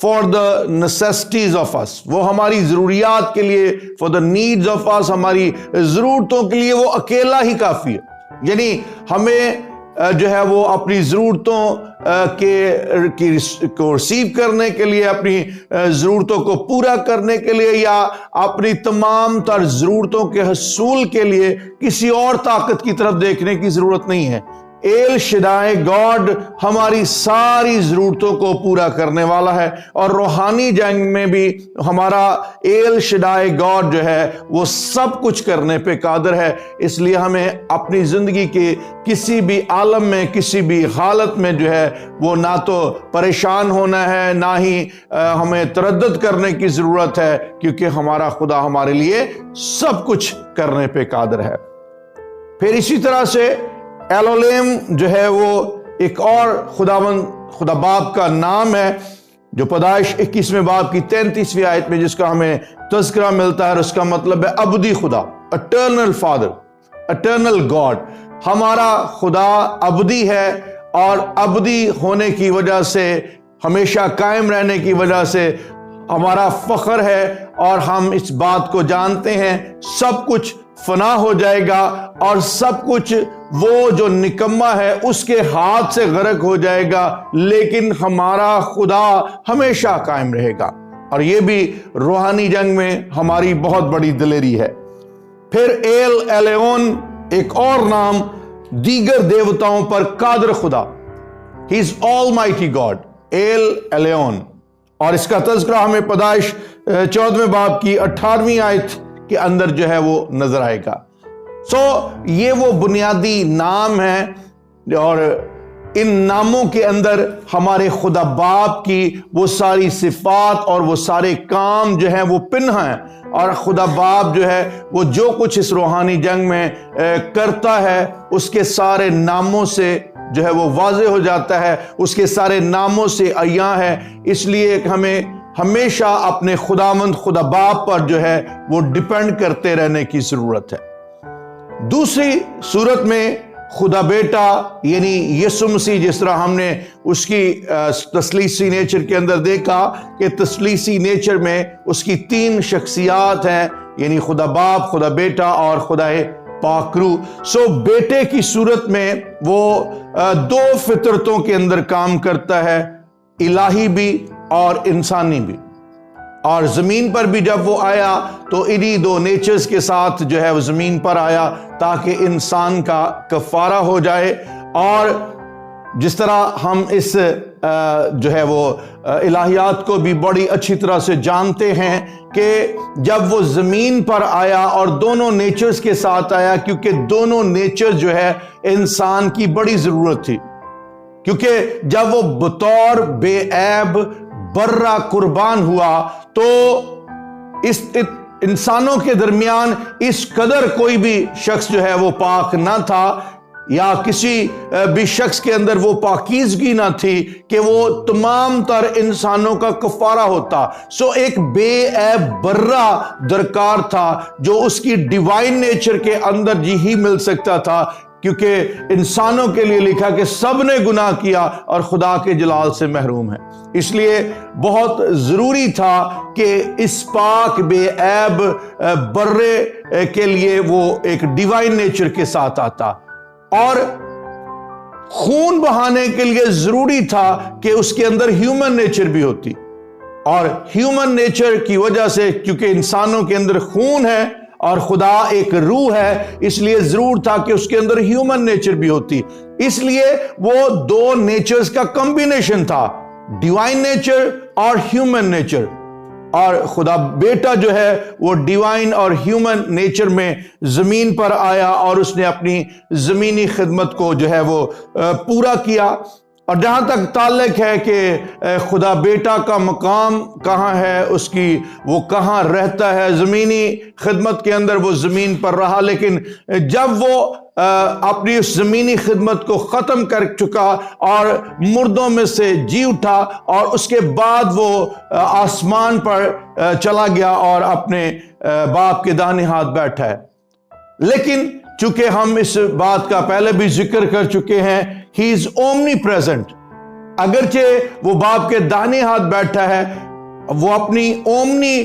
for the necessities of us. وہ ہماری ضروریات کے لیے, for the needs of us, ہماری ضرورتوں کے لیے وہ اکیلا ہی کافی ہے. یعنی ہمیں جو ہے وہ اپنی ضرورتوں کو ریسیو کرنے کے لیے, اپنی ضرورتوں کو پورا کرنے کے لیے, یا اپنی تمام تر ضرورتوں کے حصول کے لیے کسی اور طاقت کی طرف دیکھنے کی ضرورت نہیں ہے. ایل شدائے گاڈ ہماری ساری ضرورتوں کو پورا کرنے والا ہے, اور روحانی جنگ میں بھی ہمارا ایل شدائے گاڈ جو ہے وہ سب کچھ کرنے پہ قادر ہے. اس لیے ہمیں اپنی زندگی کے کسی بھی عالم میں, کسی بھی حالت میں جو ہے وہ نہ تو پریشان ہونا ہے, نہ ہی ہمیں تردد کرنے کی ضرورت ہے, کیونکہ ہمارا خدا ہمارے لیے سب کچھ کرنے پہ قادر ہے. پھر اسی طرح سے ایلولیم جو ہے وہ ایک اور خدا باپ کا نام ہے, جو پیدائش 21ویں باب کی 33ویں آیت میں جس کا ہمیں تذکرہ ملتا ہے. اس کا مطلب ہے ابدی خدا, اٹرنل فادر, اٹرنل گاڈ. ہمارا خدا ابدی ہے, اور ابدی ہونے کی وجہ سے, ہمیشہ قائم رہنے کی وجہ سے ہمارا فخر ہے, اور ہم اس بات کو جانتے ہیں سب کچھ فنا ہو جائے گا, اور سب کچھ وہ جو نکما ہے اس کے ہاتھ سے غرق ہو جائے گا, لیکن ہمارا خدا ہمیشہ قائم رہے گا. اور یہ بھی روحانی جنگ میں ہماری بہت بڑی دلیری ہے. پھر ایل ایلیون ایک اور نام, دیگر دیوتاؤں پر قادر خدا. ہی از آل مائٹی گاڈ, ایل ایلیون. اور اس کا تذکرہ ہمیں پیدائش 14ویں باب کی 18ویں آیت کے اندر جو ہے وہ نظر آئے گا. یہ وہ بنیادی نام ہیں, اور ان ناموں کے اندر ہمارے خدا باپ کی وہ ساری صفات اور وہ سارے کام جو ہیں وہ پنہا ہیں. اور خدا باپ جو ہے وہ جو کچھ اس روحانی جنگ میں کرتا ہے اس کے سارے ناموں سے جو ہے وہ واضح ہو جاتا ہے, اس کے سارے ناموں سے عیاں ہے. اس لیے ہمیں ہمیشہ اپنے خداوند خدا باپ پر جو ہے وہ ڈیپینڈ کرتے رہنے کی ضرورت ہے. دوسری صورت میں خدا بیٹا یعنی یسوع مسیح, جس طرح ہم نے اس کی تثلیثی نیچر کے اندر دیکھا کہ تثلیثی نیچر میں اس کی 3 شخصیات ہیں, یعنی خدا باپ, خدا بیٹا اور خدا پاک روح. بیٹے کی صورت میں وہ 2 فطرتوں کے اندر کام کرتا ہے, الہی بھی اور انسانی بھی. اور زمین پر بھی جب وہ آیا تو انہی 2 نیچرز کے ساتھ جو ہے وہ زمین پر آیا تاکہ انسان کا کفارہ ہو جائے. اور جس طرح ہم اس جو ہے وہ الہیات کو بھی بڑی اچھی طرح سے جانتے ہیں کہ جب وہ زمین پر آیا اور دونوں نیچرز کے ساتھ آیا, کیونکہ دونوں نیچر جو ہے انسان کی بڑی ضرورت تھی, کیونکہ جب وہ بطور بے عیب برہ قربان ہوا تو اس انسانوں کے درمیان اس قدر کوئی بھی شخص جو ہے وہ پاک نہ تھا, یا کسی بھی شخص کے اندر وہ پاکیزگی نہ تھی کہ وہ تمام تر انسانوں کا کفارہ ہوتا. ایک بے عیب برہ درکار تھا جو اس کی ڈیوائن نیچر کے اندر ہی مل سکتا تھا, کیونکہ انسانوں کے لیے لکھا کہ سب نے گناہ کیا اور خدا کے جلال سے محروم ہیں. اس لیے بہت ضروری تھا کہ اس پاک بے عیب برے کے لیے وہ ایک ڈیوائن نیچر کے ساتھ آتا, اور خون بہانے کے لیے ضروری تھا کہ اس کے اندر ہیومن نیچر بھی ہوتی. اور ہیومن نیچر کی وجہ سے, کیونکہ انسانوں کے اندر خون ہے اور خدا ایک روح ہے, اس لیے ضرور تھا کہ اس کے اندر ہیومن نیچر بھی ہوتی. اس لیے وہ 2 نیچرز کا کمبینیشن تھا, ڈیوائن نیچر اور ہیومن نیچر. اور خدا بیٹا جو ہے وہ ڈیوائن اور ہیومن نیچر میں زمین پر آیا اور اس نے اپنی زمینی خدمت کو جو ہے وہ پورا کیا. اور جہاں تک تعلق ہے کہ خدا بیٹا کا مقام کہاں ہے, اس کی وہ کہاں رہتا ہے, زمینی خدمت کے اندر وہ زمین پر رہا, لیکن جب وہ اپنی اس زمینی خدمت کو ختم کر چکا اور مردوں میں سے جی اٹھا, اور اس کے بعد وہ آسمان پر چلا گیا اور اپنے باپ کے داہنے ہاتھ بیٹھا ہے. لیکن چونکہ ہم اس بات کا پہلے بھی ذکر کر چکے ہیں, ہی از اومنی پریزنٹ, اگرچہ وہ باپ کے داہنے ہاتھ بیٹھا ہے، وہ اپنی اومنی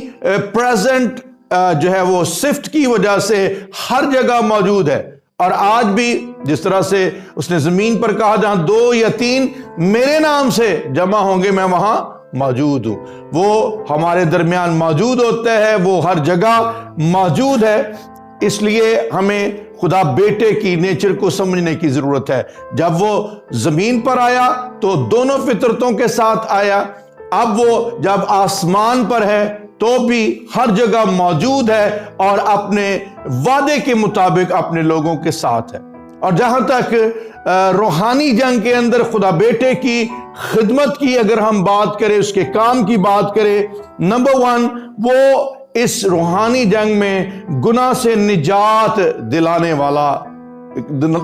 پریزنٹ جو ہے وہ صفت کی وجہ سے ہر جگہ موجود ہے، اور آج بھی جس طرح سے اس نے زمین پر کہا جہاں 2 یا 3 میرے نام سے جمع ہوں گے میں وہاں موجود ہوں، وہ ہمارے درمیان موجود ہوتا ہے، وہ ہر جگہ موجود ہے۔ اس لیے ہمیں خدا بیٹے کی نیچر کو سمجھنے کی ضرورت ہے۔ جب وہ زمین پر آیا تو دونوں فطرتوں کے ساتھ آیا، اب وہ جب آسمان پر ہے تو بھی ہر جگہ موجود ہے اور اپنے وعدے کے مطابق اپنے لوگوں کے ساتھ ہے۔ اور جہاں تک روحانی جنگ کے اندر خدا بیٹے کی خدمت کی اگر ہم بات کریں، اس کے کام کی بات کریں، نمبر 1 وہ اس روحانی جنگ میں گناہ سے نجات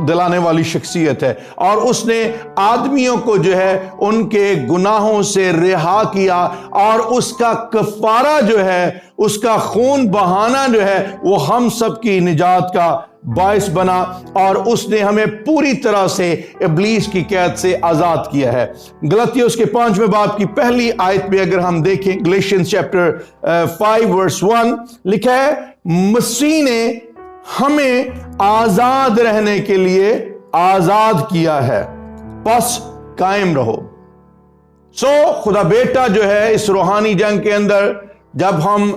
دلانے والی شخصیت ہے، اور اس نے آدمیوں کو جو ہے ان کے گناہوں سے رہا کیا، اور اس کا کفارہ جو ہے، اس کا خون بہانا جو ہے وہ ہم سب کی نجات کا باعث بنا، اور اس نے ہمیں پوری طرح سے ابلیس کی قید سے آزاد کیا ہے۔ غلطیوں کے 5ویں باب کی پہلی آیت میں اگر ہم دیکھیں، گلیشینز چیپٹر 5 ورس 1 لکھا ہے، مسیح نے ہمیں آزاد رہنے کے لیے آزاد کیا ہے، پس قائم رہو۔ خدا بیٹا جو ہے اس روحانی جنگ کے اندر جب ہم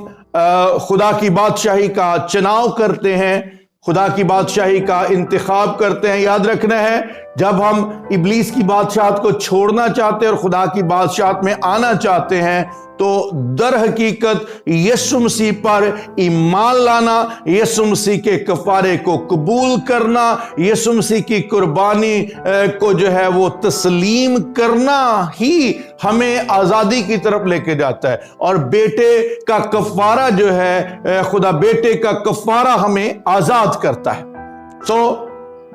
خدا کی بادشاہی کا چناؤ کرتے ہیں، خدا کی بادشاہی کا انتخاب کرتے ہیں، یاد رکھنا ہے جب ہم ابلیس کی بادشاہت کو چھوڑنا چاہتے ہیں اور خدا کی بادشاہت میں آنا چاہتے ہیں تو در حقیقت یسوع مسیح پر ایمان لانا، یسوع مسیح کے کفارے کو قبول کرنا، یسوع مسیح کی قربانی کو جو ہے وہ تسلیم کرنا ہی ہمیں آزادی کی طرف لے کے جاتا ہے، اور بیٹے کا کفارہ جو ہے، خدا بیٹے کا کفارہ ہمیں آزاد کرتا ہے۔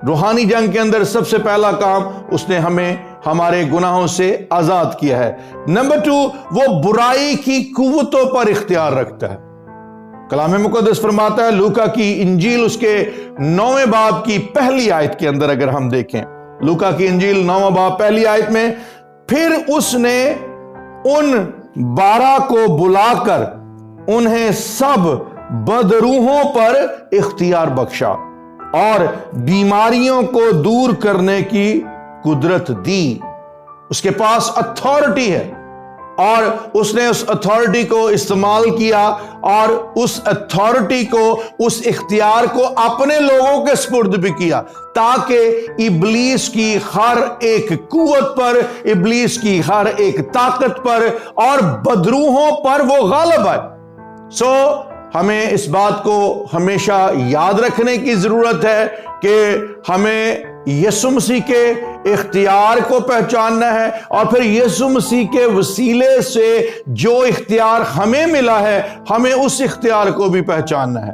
روحانی جنگ کے اندر سب سے پہلا کام اس نے ہمیں ہمارے گناہوں سے آزاد کیا ہے۔ نمبر 2 وہ برائی کی قوتوں پر اختیار رکھتا ہے۔ کلام مقدس فرماتا ہے لوکا کی انجیل اس کے 9ویں باب کی پہلی آیت کے اندر اگر ہم دیکھیں، لوکا کی انجیل 9واں باب پہلی آیت میں، پھر اس نے ان 12 کو بلا کر انہیں سب بدروحوں پر اختیار بخشا اور بیماریوں کو دور کرنے کی قدرت دی۔ اس کے پاس اتھارٹی ہے، اور اس نے اس اتھارٹی کو استعمال کیا، اور اس اتھارٹی کو، اس اختیار کو اپنے لوگوں کے سپرد بھی کیا، تاکہ ابلیس کی ہر ایک قوت پر، ابلیس کی ہر ایک طاقت پر اور بدروحوں پر وہ غالب آئے۔ ہمیں اس بات کو ہمیشہ یاد رکھنے کی ضرورت ہے کہ ہمیں یسوع مسیح کے اختیار کو پہچاننا ہے، اور پھر یسوع مسیح کے وسیلے سے جو اختیار ہمیں ملا ہے ہمیں اس اختیار کو بھی پہچاننا ہے۔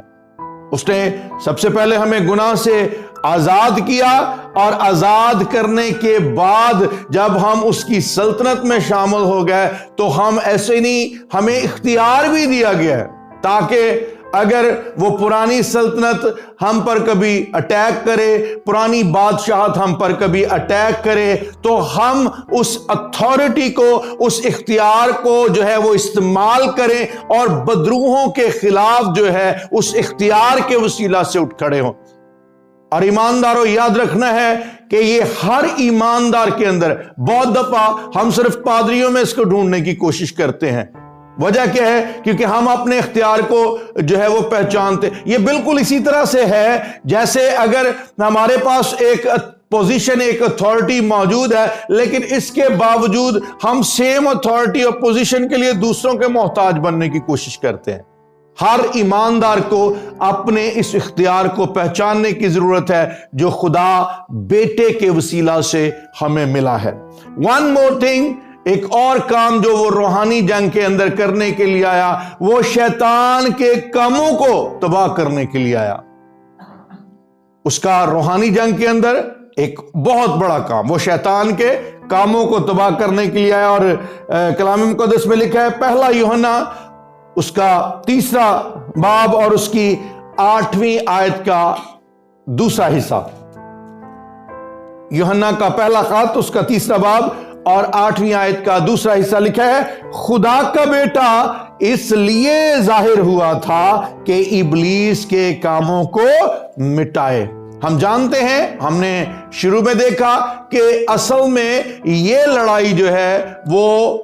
اس نے سب سے پہلے ہمیں گناہ سے آزاد کیا، اور آزاد کرنے کے بعد جب ہم اس کی سلطنت میں شامل ہو گئے تو ہم ایسے نہیں، ہمیں اختیار بھی دیا گیا ہے تاکہ اگر وہ پرانی سلطنت ہم پر کبھی اٹیک کرے، پرانی بادشاہت ہم پر کبھی اٹیک کرے، تو ہم اس اتھارٹی کو، اس اختیار کو جو ہے وہ استعمال کریں اور بدروحوں کے خلاف جو ہے اس اختیار کے وسیلہ سے اٹھ کھڑے ہوں۔ اور ایمانداروں یاد رکھنا ہے کہ یہ ہر ایماندار کے اندر، بہت دفعہ ہم صرف پادریوں میں اس کو ڈھونڈنے کی کوشش کرتے ہیں۔ وجہ کیا ہے؟ کیونکہ ہم اپنے اختیار کو جو ہے وہ پہچانتے۔ یہ بالکل اسی طرح سے ہے جیسے اگر ہمارے پاس ایک پوزیشن، ایک اتھارٹی موجود ہے، لیکن اس کے باوجود ہم سیم اتھارٹی اور پوزیشن کے لیے دوسروں کے محتاج بننے کی کوشش کرتے ہیں۔ ہر ایماندار کو اپنے اس اختیار کو پہچاننے کی ضرورت ہے جو خدا بیٹے کے وسیلہ سے ہمیں ملا ہے۔ ون مور تھنگ، ایک اور کام جو وہ روحانی جنگ کے اندر کرنے کے لیے آیا، وہ شیطان کے کاموں کو تباہ کرنے کے لیے آیا۔ اس کا روحانی جنگ کے اندر ایک بہت بڑا کام، وہ شیطان کے کاموں کو تباہ کرنے کے لیے آیا، اور کلام مقدس میں لکھا ہے پہلا یوحنا اس کا 3 باب اور اس کی 8ویں آیت کا دوسرا حصہ۔ یوحنا کا پہلا خط اس کا 3 باب اور 8ویں آیت کا دوسرا حصہ لکھا ہے، خدا کا بیٹا اس لیے ظاہر ہوا تھا کہ ابلیس کے کاموں کو مٹائے۔ ہم جانتے ہیں، ہم نے شروع میں دیکھا کہ اصل میں یہ لڑائی جو ہے وہ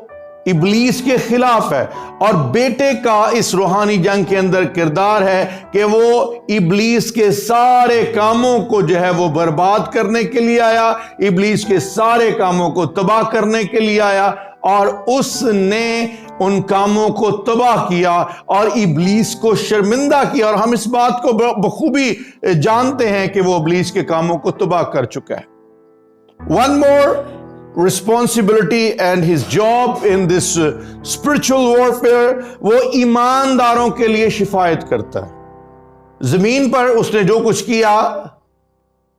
ابلیس کے خلاف ہے، اور بیٹے کا اس روحانی جنگ کے اندر کردار ہے کہ وہ ابلیس کے سارے کاموں کو جو ہے وہ برباد کرنے کے لیے آیا، ابلیس کے سارے کاموں کو تباہ کرنے کے لیے آیا، اور اس نے ان کاموں کو تباہ کیا اور ابلیس کو شرمندہ کیا، اور ہم اس بات کو بخوبی جانتے ہیں کہ وہ ابلیس کے کاموں کو تباہ کر چکا ہے۔ One more responsibility and his job in this spiritual warfare، وہ ایمانداروں کے لیے شفاعت کرتا ہے۔ زمین پر اس نے جو کچھ کیا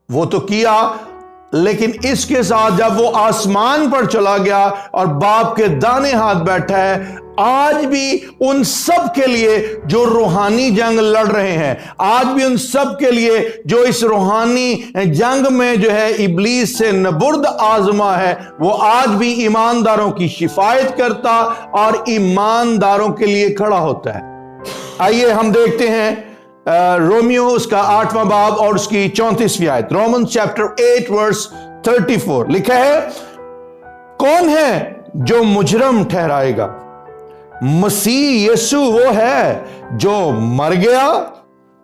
وہ تو کیا، لیکن اس کے ساتھ جب وہ آسمان پر چلا گیا اور باپ کے دانے ہاتھ بیٹھا ہے، آج بھی ان سب کے لیے جو روحانی جنگ لڑ رہے ہیں، آج بھی ان سب کے لیے جو اس روحانی جنگ میں جو ہے ابلیس سے نبرد آزما ہے، وہ آج بھی ایمانداروں کی شفاعت کرتا اور ایمانداروں کے لیے کھڑا ہوتا ہے۔ آئیے ہم دیکھتے ہیں رومیو اس کا 8واں باب اور اس کی 34ویں آیت۔ رومن چیپٹر 8 ورس 34 لکھا ہے، کون ہے جو مجرم ٹھہرائے گا؟ مسیح یسوع وہ ہے جو مر گیا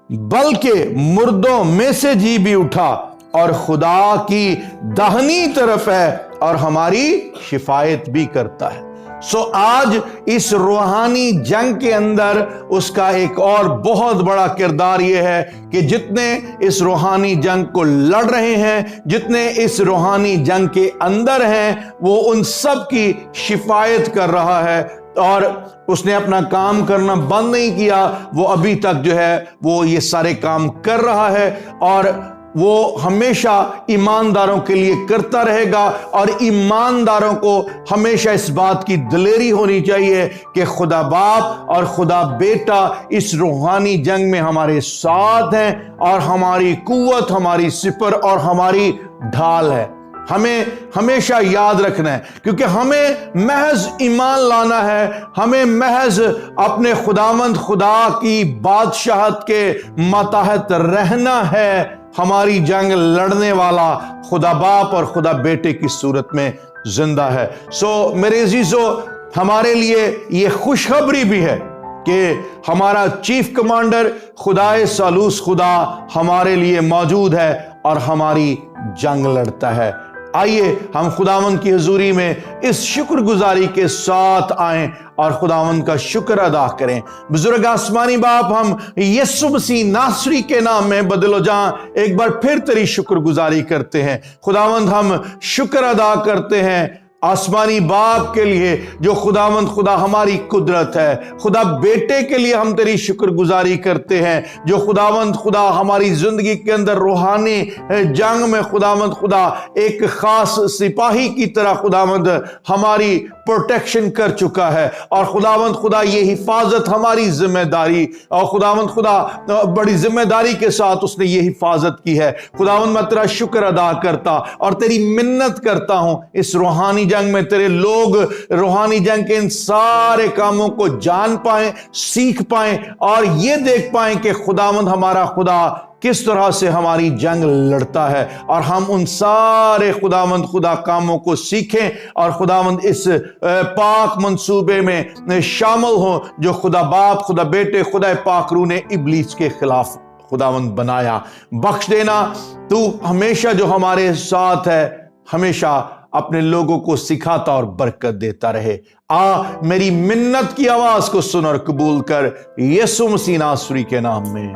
بلکہ مردوں میں سے جی بھی اٹھا اور خدا کی داہنی طرف ہے اور ہماری شفاعت بھی کرتا ہے۔ سو آج اس روحانی جنگ کے اندر اس کا ایک اور بہت بڑا کردار یہ ہے کہ جتنے اس روحانی جنگ کو لڑ رہے ہیں، جتنے اس روحانی جنگ کے اندر ہیں، وہ ان سب کی شفاعت کر رہا ہے، اور اس نے اپنا کام کرنا بند نہیں کیا، وہ ابھی تک جو ہے وہ یہ سارے کام کر رہا ہے، اور وہ ہمیشہ ایمانداروں کے لیے کرتا رہے گا۔ اور ایمانداروں کو ہمیشہ اس بات کی دلیری ہونی چاہیے کہ خدا باپ اور خدا بیٹا اس روحانی جنگ میں ہمارے ساتھ ہیں، اور ہماری قوت، ہماری سپر اور ہماری ڈھال ہے۔ ہمیں ہمیشہ یاد رکھنا ہے، کیونکہ ہمیں محض ایمان لانا ہے، ہمیں محض اپنے خداوند خدا کی بادشاہت کے ماتحت رہنا ہے۔ ہماری جنگ لڑنے والا خدا باپ اور خدا بیٹے کی صورت میں زندہ ہے۔ سو میرے عزیزو، ہمارے لیے یہ خوشخبری بھی ہے کہ ہمارا چیف کمانڈر خدائے ثالوث خدا ہمارے لیے موجود ہے اور ہماری جنگ لڑتا ہے۔ آئیے ہم خداوند کی حضوری میں اس شکر گزاری کے ساتھ آئیں اور خداوند کا شکر ادا کریں۔ بزرگ آسمانی باپ، ہم یسوع مسیح ناصری کے نام میں بدل و جاں ایک بار پھر تیری شکر گزاری کرتے ہیں۔ خداوند ہم شکر ادا کرتے ہیں آسمانی باپ کے لیے جو خداوند خدا ہماری قدرت ہے، خدا بیٹے کے لیے ہم تیری شکر گزاری کرتے ہیں جو خداوند خدا ہماری زندگی کے اندر روحانی جنگ میں خداوند خدا ایک خاص سپاہی کی طرح خداوند ہماری پروٹیکشن کر چکا ہے، اور خداوند خدا یہ حفاظت ہماری ذمہ داری، اور خداوند خدا بڑی ذمہ داری کے ساتھ اس نے یہ حفاظت کی ہے۔ خداوند میں تیرا شکر ادا کرتا اور تیری منت کرتا ہوں اس روحانی جنگ میں تیرے لوگ روحانی جنگ کے ان سارے کاموں کو جان پائیں، سیکھ پائیں، اور یہ دیکھ پائیں کہ خداوند ہمارا خدا کس طرح سے ہماری جنگ لڑتا ہے، اور ہم ان سارے خداوند خدا کاموں کو سیکھیں اور خداوند اس پاک منصوبے میں شامل ہوں جو خدا باپ، خدا بیٹے، خدا پاک روح نے ابلیس کے خلاف خداوند بنایا۔ بخش دینا، تو ہمیشہ جو ہمارے ساتھ ہے، ہمیشہ اپنے لوگوں کو سکھاتا اور برکت دیتا رہے۔ میری منت کی آواز کو سن اور قبول کر، یسوع مسیح ناصری کے نام میں۔